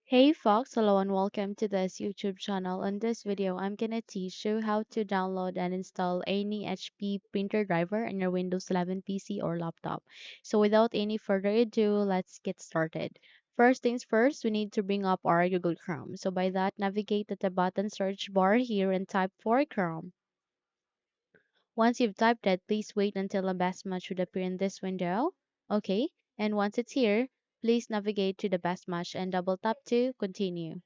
Hey Fox, hello and welcome to this YouTube channel. In this video, I'm gonna teach you how to download and install any HP printer driver in your Windows 11 PC or laptop. So without any further ado, let's get started. First things first, we need to bring up our Google Chrome. So by that, navigate at the button search bar here and type for Chrome. Once you've typed it, please wait until a best match should appear in this window. Okay, and once it's here, please navigate to the best match and double tap to continue.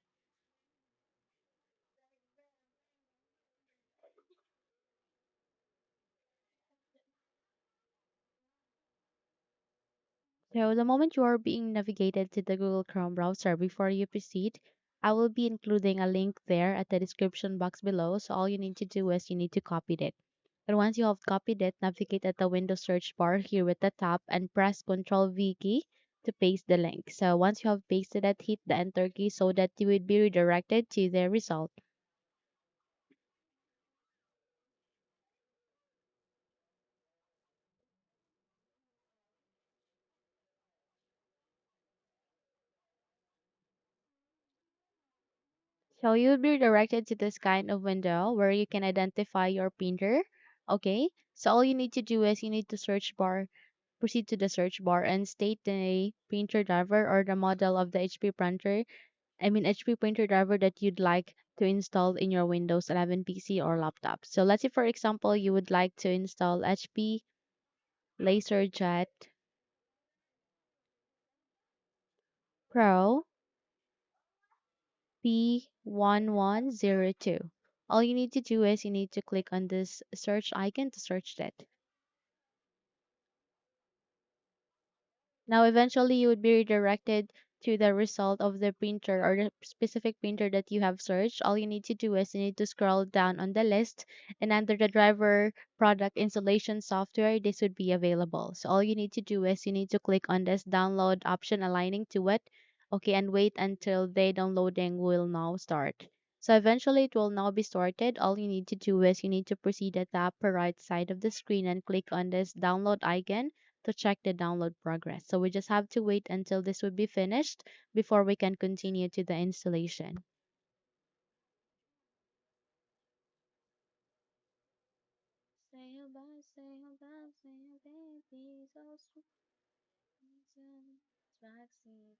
So the moment you are being navigated to the Google Chrome browser, before you proceed, I will be including a link there at the description box below. So all you need to do is you need to copy it. And once you have copied it, navigate at the Windows search bar here at the top and press Ctrl V key to paste the link. So once you have pasted it, hit the enter key so that you would be redirected to the result. So you'll be redirected to this kind of window where you can identify your printer. Okay, so all you need to do is you need to proceed to the search bar and state the printer driver or the model of the HP printer. HP printer driver that you'd like to install in your Windows 11 PC or laptop. So let's say, for example, you would like to install HP LaserJet Pro P1102. All you need to do is you need to click on this search icon to search it. Now, eventually, you would be redirected to the result of the printer or the specific printer that you have searched. All you need to do is you need to scroll down on the list, and under the driver product installation software, this would be available. So all you need to do is you need to click on this download option aligning to it. Okay, and wait until the downloading will now start. So eventually it will now be started. All you need to do is you need to proceed at the upper right side of the screen and click on this download icon to check the download progress. So we just have to wait until this would be finished before we can continue to the installation. Say goodbye, say goodbye, say goodbye, please, oh, sweet backseat.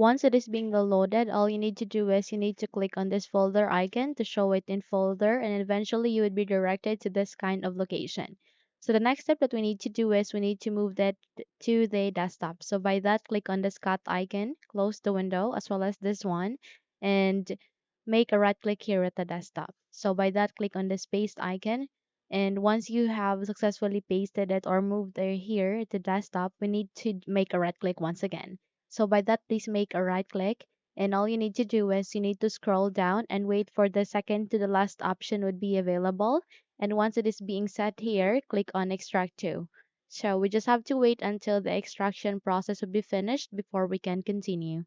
Once it is being downloaded, all you need to do is you need to click on this folder icon to show it in folder, and eventually you would be directed to this kind of location. So the next step that we need to do is we need to move that to the desktop. So by that, click on this cut icon, close the window as well as this one, and make a right click here at the desktop. So by that, click on this paste icon. And once you have successfully pasted it or moved there here to desktop, we need to make a right click once again. So by that, please make a right click. And all you need to do is you need to scroll down and wait for the second to the last option would be available. And once it is being set here, click on extract to. So we just have to wait until the extraction process will be finished before we can continue.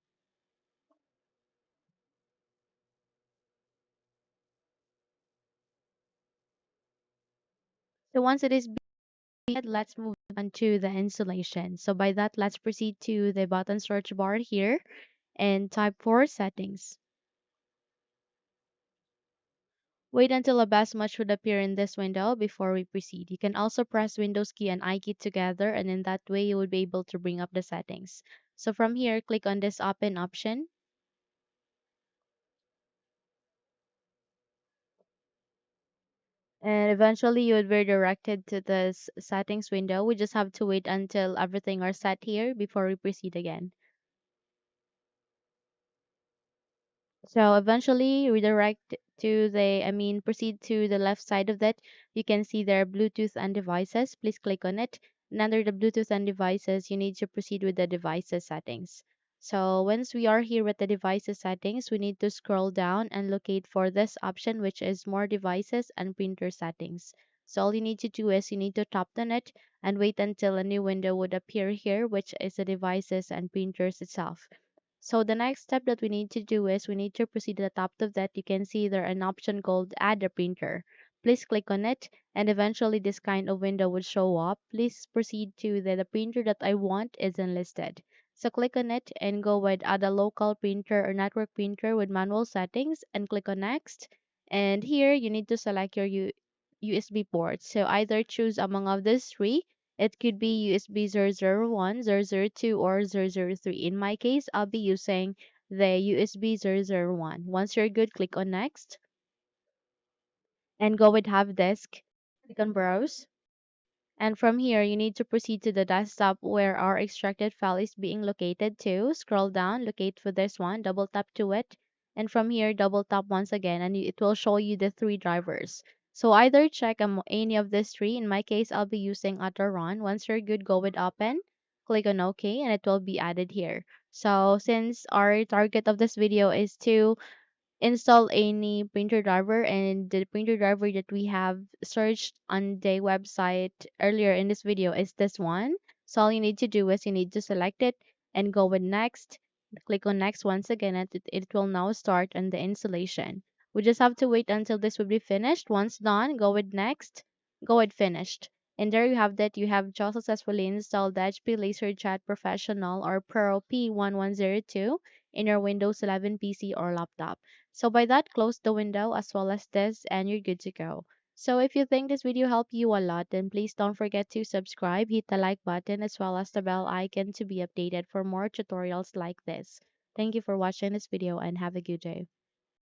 So once it is being, let's move on to the installation. So by that, let's proceed to the button search bar here and type for settings. Wait until a best match would appear in this window before we proceed. You can also press Windows key and I key together, and in that way you will be able to bring up the settings. So from here, click on this open option, and eventually you would be redirected to this settings window. We just have to wait until everything are set here before we proceed again. So eventually redirect to proceed to the left side of that. You can see there Bluetooth and devices. Please click on it. And under the Bluetooth and devices, you need to proceed with the devices settings. So once we are here with the devices settings, we need to scroll down and locate for this option, which is more devices and printer settings. So all you need to do is you need to tap on it and wait until a new window would appear here, which is the devices and printers itself. So the next step that we need to do is we need to proceed to the top of that. You can see there an option called add a printer. Please click on it and eventually this kind of window will show up. Please proceed to the printer that I want is enlisted. So click on it and go with add a local printer or network printer with manual settings and click on next. And here you need to select your USB port. So either choose among of these three. It could be USB 001, 002, or 003. In my case, I'll be using the USB 001. Once you're good, click on next and go with have disk. Click on browse. And from here, you need to proceed to the desktop where our extracted file is being located to. Scroll down, locate for this one, double tap to it. And from here, double tap once again, and it will show you the three drivers. So either check any of these three. In my case, I'll be using AutoRun. Once you're good, go with open. Click on OK, and it will be added here. So since our target of this video is to install any printer driver, and the printer driver that we have searched on the website earlier in this video is this one. So all you need to do is you need to select it and go with next. Click on next once again, and it will now start on the installation. We just have to wait until this will be finished. Once done, go with next, go with finished. And there you have that. You have just successfully installed the HP LaserJet Professional or Pro P1102 in your Windows 11 PC or laptop. So by that, close the window as well as this and you're good to go. So if you think this video helped you a lot, then please don't forget to subscribe, hit the like button as well as the bell icon to be updated for more tutorials like this. Thank you for watching this video and have a good day.